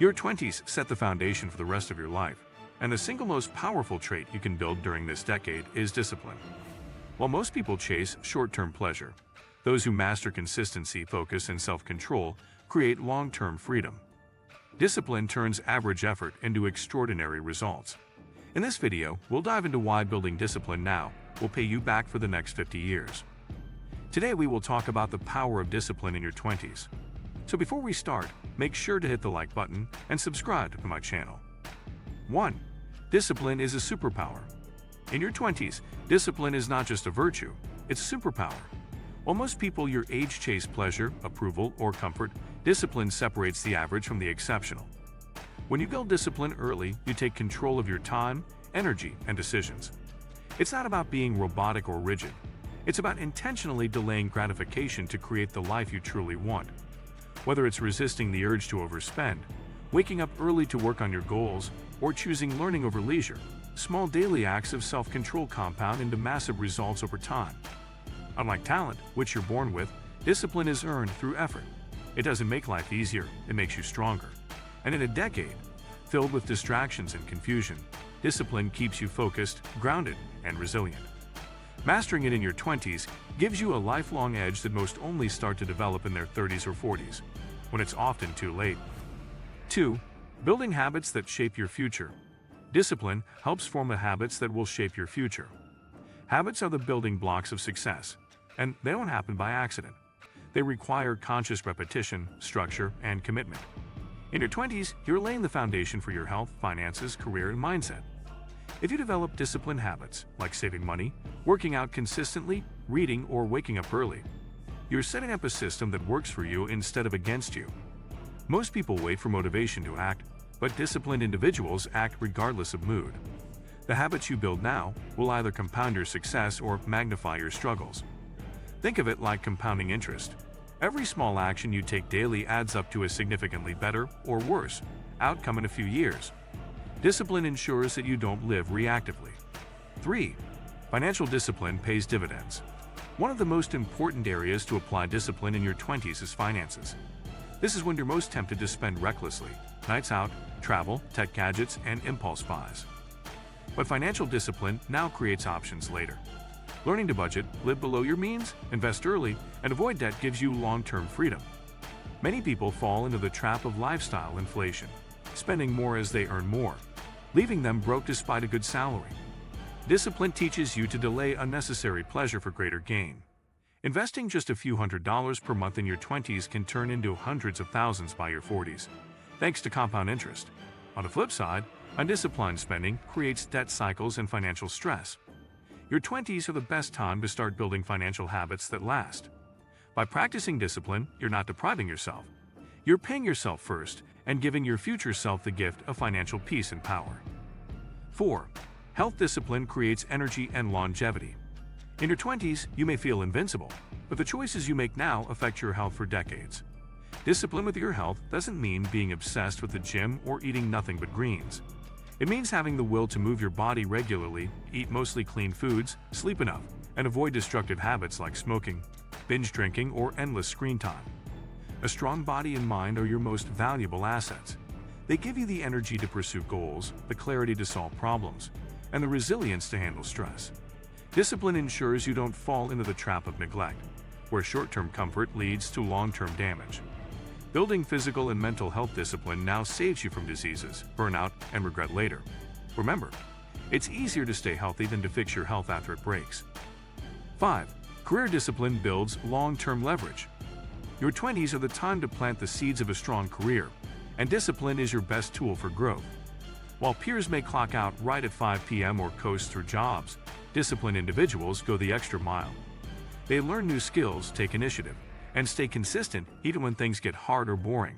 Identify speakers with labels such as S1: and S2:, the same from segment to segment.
S1: Your 20s set the foundation for the rest of your life, and the single most powerful trait you can build during this decade is discipline. While most people chase short-term pleasure, those who master consistency, focus, and self-control create long-term freedom. Discipline turns average effort into extraordinary results. In this video, we'll dive into why building discipline now will pay you back for the next 50 years. Today we will talk about the power of discipline in your 20s. So before we start, make sure to hit the like button and subscribe to my channel. 1. Discipline is a superpower. In your 20s, discipline is not just a virtue, it's a superpower. While most people your age chase pleasure, approval, or comfort, discipline separates the average from the exceptional. When you build discipline early, you take control of your time, energy, and decisions. It's not about being robotic or rigid. It's about intentionally delaying gratification to create the life you truly want. Whether it's resisting the urge to overspend, waking up early to work on your goals, or choosing learning over leisure, small daily acts of self-control compound into massive results over time. Unlike talent, which you're born with, discipline is earned through effort. It doesn't make life easier, it makes you stronger. And in a decade filled with distractions and confusion, discipline keeps you focused, grounded, and resilient. Mastering it in your 20s gives you a lifelong edge that most only start to develop in their 30s or 40s, when it's often too late. 2. Building habits that shape your future. Discipline helps form the habits that will shape your future. Habits are the building blocks of success, and they don't happen by accident. They require conscious repetition, structure, and commitment. In your 20s, you're laying the foundation for your health, finances, career, and mindset. If you develop disciplined habits, like saving money, working out consistently, reading, or waking up early, you're setting up a system that works for you instead of against you. Most people wait for motivation to act, but disciplined individuals act regardless of mood. The habits you build now will either compound your success or magnify your struggles. Think of it like compounding interest. Every small action you take daily adds up to a significantly better, or worse, outcome in a few years. Discipline ensures that you don't live reactively. 3. Financial discipline pays dividends. One of the most important areas to apply discipline in your 20s is finances. This is when you're most tempted to spend recklessly: nights out, travel, tech gadgets, and impulse buys. But financial discipline now creates options later. Learning to budget, live below your means, invest early, and avoid debt gives you long-term freedom. Many people fall into the trap of lifestyle inflation, spending more as they earn more, leaving them broke despite a good salary. Discipline teaches you to delay unnecessary pleasure for greater gain. Investing just a few $100s per month in your 20s can turn into hundreds of thousands by your 40s, thanks to compound interest. On the flip side, undisciplined spending creates debt cycles and financial stress. Your 20s are the best time to start building financial habits that last. By practicing discipline, you're not depriving yourself. You're paying yourself first and giving your future self the gift of financial peace and power. 4. Health discipline creates energy and longevity. In your 20s, you may feel invincible, but the choices you make now affect your health for decades. Discipline with your health doesn't mean being obsessed with the gym or eating nothing but greens. It means having the will to move your body regularly, eat mostly clean foods, sleep enough, and avoid destructive habits like smoking, binge drinking, or endless screen time. A strong body and mind are your most valuable assets. They give you the energy to pursue goals, the clarity to solve problems, and the resilience to handle stress. Discipline ensures you don't fall into the trap of neglect, where short-term comfort leads to long-term damage. Building physical and mental health discipline now saves you from diseases, burnout, and regret later. Remember, it's easier to stay healthy than to fix your health after it breaks. 5. Career discipline builds long-term leverage. Your 20s are the time to plant the seeds of a strong career, and discipline is your best tool for growth. While peers may clock out right at 5 p.m. or coast through jobs, disciplined individuals go the extra mile. They learn new skills, take initiative, and stay consistent even when things get hard or boring.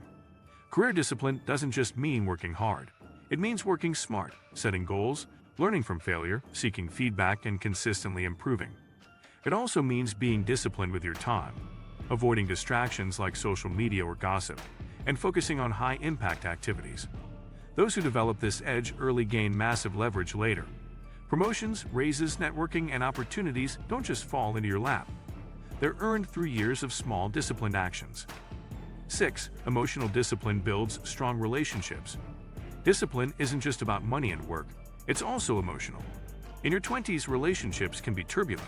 S1: Career discipline doesn't just mean working hard. It means working smart, setting goals, learning from failure, seeking feedback, and consistently improving. It also means being disciplined with your time, avoiding distractions like social media or gossip, and focusing on high-impact activities. Those who develop this edge early gain massive leverage later. Promotions, raises, networking, and opportunities don't just fall into your lap. They're earned through years of small, disciplined actions. 6. Emotional discipline builds strong relationships. Discipline isn't just about money and work, it's also emotional. In your 20s, relationships can be turbulent.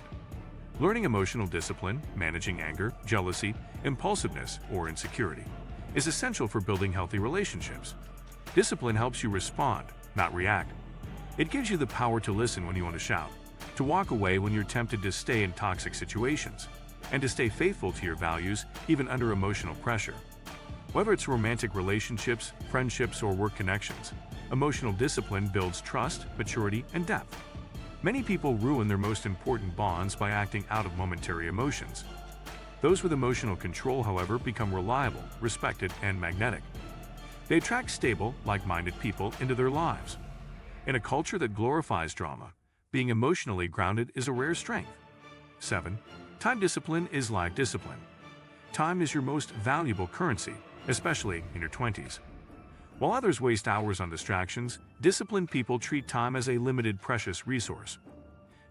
S1: Learning emotional discipline, managing anger, jealousy, impulsiveness, or insecurity, is essential for building healthy relationships. Discipline helps you respond, not react. It gives you the power to listen when you want to shout, to walk away when you're tempted to stay in toxic situations, and to stay faithful to your values even under emotional pressure. Whether it's romantic relationships, friendships, or work connections, emotional discipline builds trust, maturity, and depth. Many people ruin their most important bonds by acting out of momentary emotions. Those with emotional control, however, become reliable, respected, and magnetic. They attract stable, like-minded people into their lives. In a culture that glorifies drama, being emotionally grounded is a rare strength. 7. Time discipline is like discipline. Time is your most valuable currency, especially in your 20s. While others waste hours on distractions, disciplined people treat time as a limited, precious resource.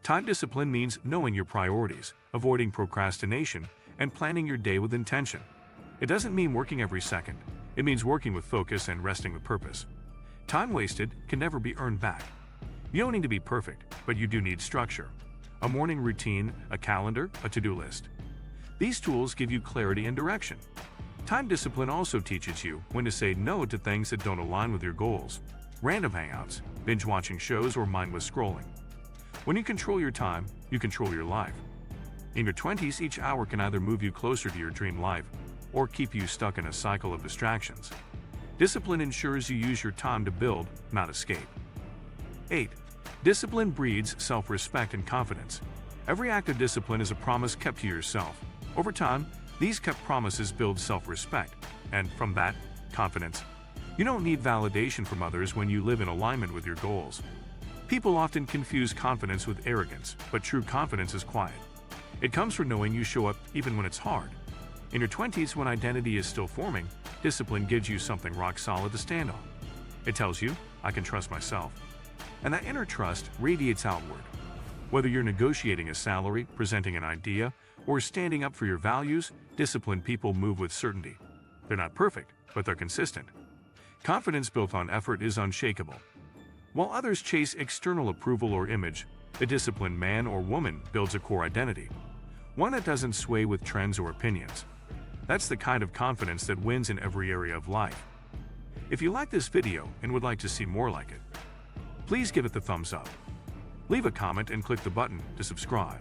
S1: Time discipline means knowing your priorities, avoiding procrastination, and planning your day with intention. It doesn't mean working every second. It means working with focus and resting with purpose. Time wasted can never be earned back. You don't need to be perfect, but you do need structure. A morning routine, a calendar, a to-do list. These tools give you clarity and direction. Time discipline also teaches you when to say no to things that don't align with your goals, random hangouts, binge-watching shows, or mindless scrolling. When you control your time, you control your life. In your 20s, each hour can either move you closer to your dream life or keep you stuck in a cycle of distractions. Discipline ensures you use your time to build, not escape. 8. Discipline breeds self-respect and confidence. Every act of discipline is a promise kept to yourself. Over time, these kept promises build self-respect, and from that, confidence. You don't need validation from others when you live in alignment with your goals. People often confuse confidence with arrogance, but true confidence is quiet. It comes from knowing you show up even when it's hard. In your 20s, when identity is still forming, discipline gives you something rock solid to stand on. It tells you, I can trust myself. And that inner trust radiates outward. Whether you're negotiating a salary, presenting an idea, or standing up for your values, disciplined people move with certainty. They're not perfect, but they're consistent. Confidence built on effort is unshakable. While others chase external approval or image, the disciplined man or woman builds a core identity, one that doesn't sway with trends or opinions. That's the kind of confidence that wins in every area of life. If you like this video and would like to see more like it, please give it the thumbs up. Leave a comment and click the button to subscribe.